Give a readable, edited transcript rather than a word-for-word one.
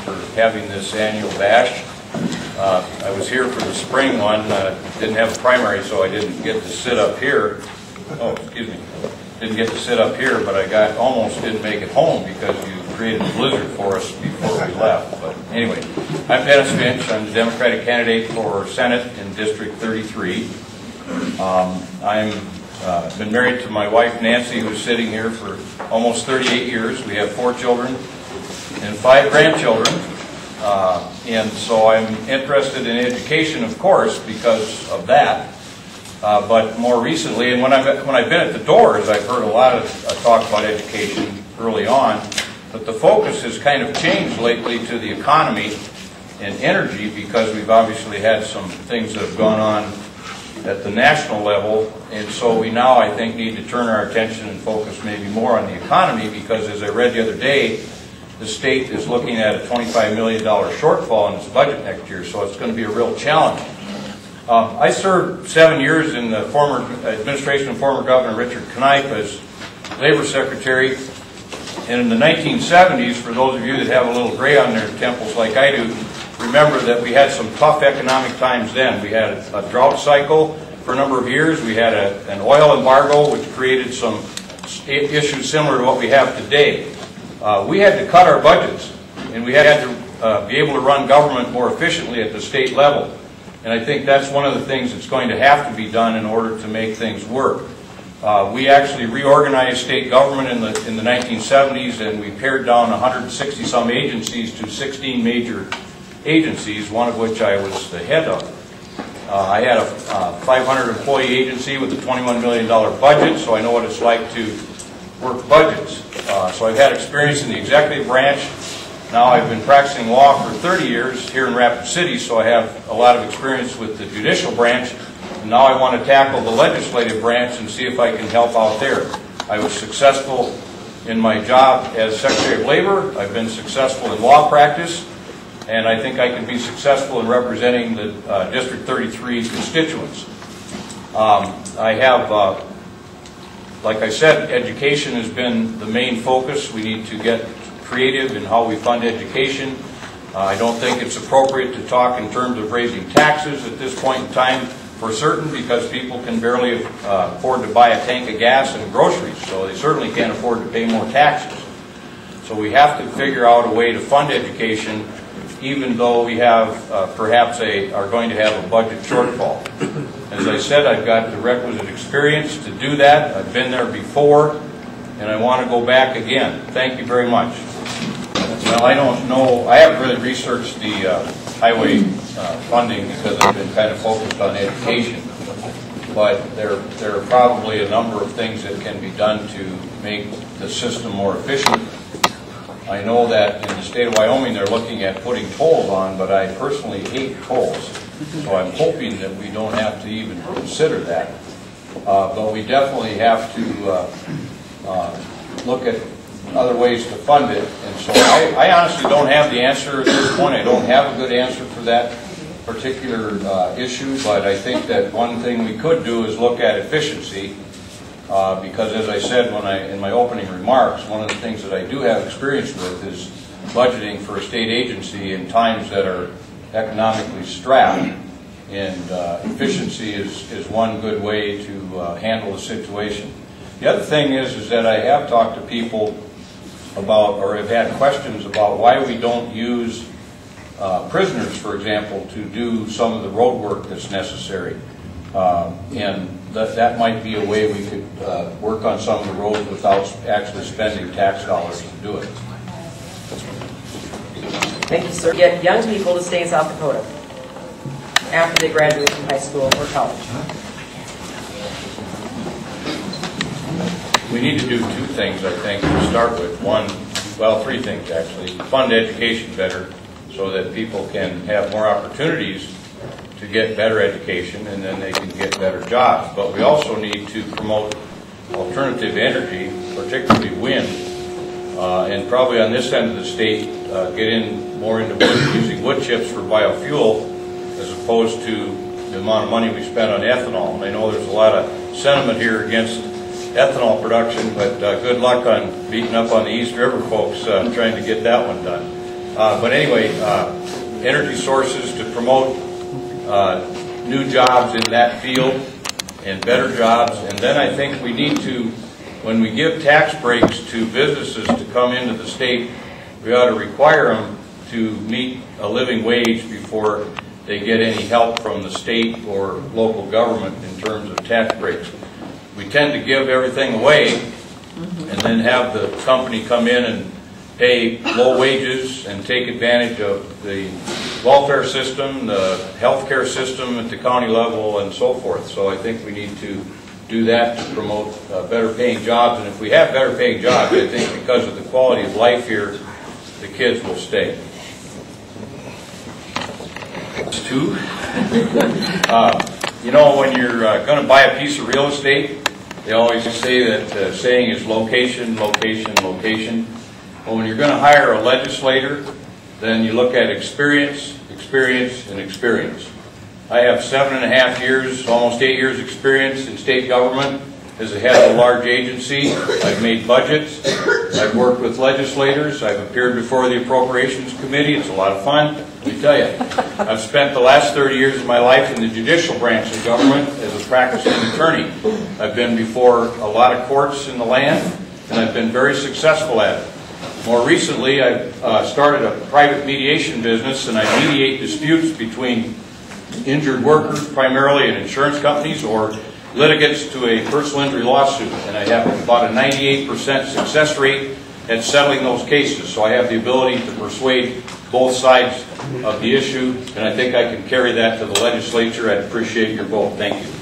for having this annual bash. I was here for the spring one, didn't have a primary, so I didn't get to sit up here. Oh, excuse me. Didn't get to sit up here, but I almost didn't make it home because you created a blizzard for us before we left. But anyway, I'm Dennis Finch. I'm the Democratic candidate for Senate in District 33. I've been married to my wife Nancy, who's sitting here for almost 38 years. We have 4 children and 5 grandchildren. And so I'm interested in education, of course, because of that. But more recently, and when I've been at the doors, I've heard a lot of talk about education early on. But the focus has kind of changed lately to the economy and energy, because we've obviously had some things that have gone on at the national level. And so we now, I think, need to turn our attention and focus maybe more on the economy, because as I read the other day, the state is looking at a $25 million shortfall in its budget next year, so it's going to be a real challenge. I served 7 years in the former administration of former Governor Richard Knipe as Labor Secretary. And in the 1970s, for those of you that have a little gray on their temples like I do, remember that we had some tough economic times then. We had a drought cycle for a number of years. We had an oil embargo, which created some issues similar to what we have today. We had to cut our budgets, and we had to be able to run government more efficiently at the state level. And I think that's one of the things that's going to have to be done in order to make things work. We actually reorganized state government in the 1970s, and we pared down 160-some agencies to 16 major agencies, one of which I was the head of. I had a 500-employee agency with a $21 million budget, so I know what it's like to work budgets. So I've had experience in the executive branch. Now I've been practicing law for 30 years here in Rapid City, so I have a lot of experience with the judicial branch. And now I want to tackle the legislative branch and see if I can help out there. I was successful in my job as Secretary of Labor. I've been successful in law practice, and I think I can be successful in representing the District 33 constituents. I have, like I said, education has been the main focus. We need to get creative in how we fund education. I don't think it's appropriate to talk in terms of raising taxes at this point in time for certain, because people can barely afford to buy a tank of gas and groceries, so they certainly can't afford to pay more taxes. So we have to figure out a way to fund education, even though we have perhaps are going to have a budget shortfall. As I said, I've got the requisite experience to do that. I've been there before, and I want to go back again. Thank you very much. Well, I don't know. I haven't really researched the highway funding because I've been kind of focused on education. But there are probably a number of things that can be done to make the system more efficient. I know that in the state of Wyoming they're looking at putting tolls on, but I personally hate tolls. So I'm hoping that we don't have to even consider that. But we definitely have to look at other ways to fund it. And so I honestly don't have the answer at this point. I don't have a good answer for that particular issue, but I think that one thing we could do is look at efficiency, because as I said in my opening remarks, one of the things that I do have experience with is budgeting for a state agency in times that are economically strapped, and efficiency is one good way to handle the situation. The other thing is that I have talked to people about, or have had questions about, why we don't use prisoners, for example, to do some of the road work that's necessary. And that might be a way we could work on some of the roads without actually spending tax dollars to do it. Thank you, sir. Get young people to stay in South Dakota after they graduate from high school or college. We need to do 2 things, I think, to start with. One, well, 3 things actually. Fund education better so that people can have more opportunities to get better education, and then they can get better jobs. But we also need to promote alternative energy, particularly wind, and probably on this end of the state, get in more into using wood chips for biofuel as opposed to the amount of money we spend on ethanol. And I know there's a lot of sentiment here against ethanol production, but good luck on beating up on the East River folks trying to get that one done. But anyway, energy sources to promote new jobs in that field and better jobs. And then I think we need to, when we give tax breaks to businesses to come into the state, we ought to require them to meet a living wage before they get any help from the state or local government in terms of tax breaks. We tend to give everything away and then have the company come in and pay low wages and take advantage of the welfare system, the healthcare system at the county level, and so forth. So I think we need to do that to promote better paying jobs. And if we have better paying jobs, I think because of the quality of life here, the kids will stay. It's two. You know, when you're going to buy a piece of real estate, they always say that saying is location, location, location. Well, when you're going to hire a legislator, then you look at experience, experience, and experience. I have 7.5 years, almost 8 years experience in state government as a head of a large agency. I've made budgets. I've worked with legislators. I've appeared before the Appropriations Committee. It's a lot of fun, let me tell you. I've spent the last 30 years of my life in the judicial branch of government as a practicing attorney. I've been before a lot of courts in the land, and I've been very successful at it. More recently, I've started a private mediation business, and I mediate disputes between injured workers, primarily in insurance companies, or litigants to a personal injury lawsuit. And I have about a 98% success rate at settling those cases. So I have the ability to persuade both sides of the issue, and I think I can carry that to the legislature. I'd appreciate your vote. Thank you.